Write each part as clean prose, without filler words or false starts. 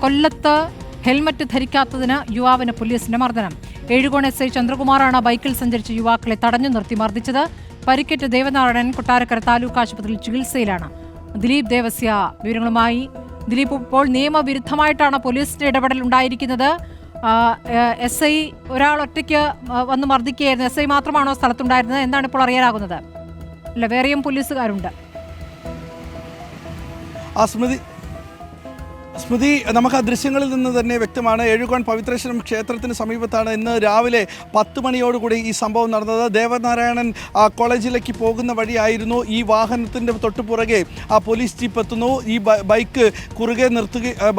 കൊല്ലത്ത് ഹെൽമറ്റ് ധരിക്കാത്തതിന് യുവാവിന് പോലീസിന്റെ മർദ്ദനം. ഏഴുകോൺ SI ചന്ദ്രകുമാറാണ് ബൈക്കിൽ സഞ്ചരിച്ച യുവാക്കളെ തടഞ്ഞു നിർത്തി മർദ്ദിച്ചത്. പരിക്കേറ്റ ദേവനാരായണൻ കൊട്ടാരക്കര താലൂക്ക് ആശുപത്രിയിൽ ചികിത്സയിലാണ്. ദിലീപ് ദേവസ്യ വിവരങ്ങളുമായി. ദിലീപ്, ഇപ്പോൾ നിയമവിരുദ്ധമായിട്ടാണ് പോലീസിന്റെ ഇടപെടൽ ഉണ്ടായിരിക്കുന്നത്. SI ഒരാൾ ഒറ്റയ്ക്ക് വന്ന് മർദ്ദിക്കുകയായിരുന്നു. SI മാത്രമാണോ സ്ഥലത്തുണ്ടായിരുന്നത്? എന്താണ് ഇപ്പോൾ അറിയാനാകുന്നത്? അല്ല, വേറെയും പോലീസുകാരുണ്ട്. സ്മൃതി, നമുക്ക് ആ ദൃശ്യങ്ങളിൽ നിന്ന് തന്നെ വ്യക്തമാണ്. ഏഴുകോൺ പവിത്രേശ്വരം ക്ഷേത്രത്തിന് സമീപത്താണ് ഇന്ന് രാവിലെ 10 മണിയോടുകൂടി ഈ സംഭവം നടന്നത്. ദേവനാരായണൻ കോളേജിലേക്ക് പോകുന്ന വഴിയായിരുന്നു. ഈ വാഹനത്തിൻ്റെ തൊട്ടുപുറകെ പോലീസ് ജീപ്പ് എത്തുന്നു. ഈ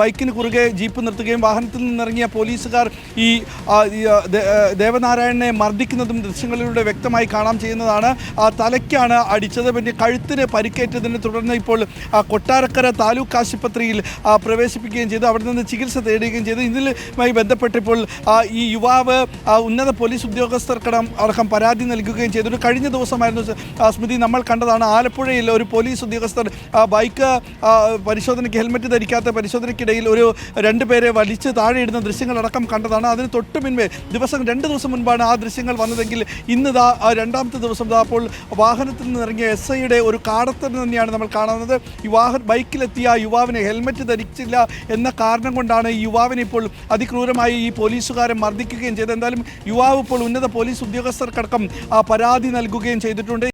ബൈക്കിന് കുറുകെ ജീപ്പ് നിർത്തുകയും വാഹനത്തിൽ നിന്നിറങ്ങിയ പോലീസുകാർ ഈ ദേവനാരായണനെ മർദ്ദിക്കുന്നതും ദൃശ്യങ്ങളിലൂടെ വ്യക്തമായി കാണാൻ ചെയ്യുന്നതാണ്. തലയ്ക്കാണ് അടിച്ചത്. പിന്നെ കഴുത്തിന് പരിക്കേറ്റതിനെ തുടർന്ന് ഇപ്പോൾ കൊട്ടാരക്കര താലൂക്ക് ആശുപത്രിയിൽ പ്രവേശിപ്പിക്കുകയും ചെയ്തു. അവിടെ നിന്ന് ചികിത്സ തേടുകയും ചെയ്തു. ഇതിലുമായി ബന്ധപ്പെട്ടിപ്പോൾ ഈ യുവാവ് ഉന്നത പോലീസ് ഉദ്യോഗസ്ഥർക്കടക്കം പരാതി നൽകുകയും ചെയ്തു. കഴിഞ്ഞ ദിവസമായിരുന്നു സ്മൃതി, നമ്മൾ കണ്ടതാണ് ആലപ്പുഴയിൽ ഒരു പോലീസ് ഉദ്യോഗസ്ഥർ ബൈക്ക് പരിശോധനയ്ക്ക് ഹെൽമറ്റ് ധരിക്കാത്ത പരിശോധനയ്ക്കിടയിൽ ഒരു 2 പേരെ വലിച്ച് താഴെയിടുന്ന ദൃശ്യങ്ങളടക്കം കണ്ടതാണ്. അതിന് തൊട്ട് മുൻപേ 2 ദിവസം മുൻപാണ് ആ ദൃശ്യങ്ങൾ വന്നതെങ്കിൽ ഇന്ന് രണ്ടാമത്തെ ദിവസം അപ്പോൾ വാഹനത്തിൽ നിന്ന് ഇറങ്ങിയ SIയുടെ ഒരു കാടത്തം തന്നെയാണ് നമ്മൾ കാണുന്നത്. ഈ ബൈക്കിലെത്തിയ യുവാവിനെ ഹെൽമറ്റ് ധരിച്ചില്ല എന്ന കാരണം കൊണ്ടാണ് ഈ യുവാവിനെ ഇപ്പോൾ അതിക്രൂരമായി ഈ പോലീസുകാരെ മർദ്ദിക്കുകയും ചെയ്തത്. എന്തായാലും യുവാവ് ഇപ്പോൾ ഉന്നത പോലീസ് ഉദ്യോഗസ്ഥർക്കടക്കം പരാതി നൽകുകയും ചെയ്തിട്ടുണ്ട്.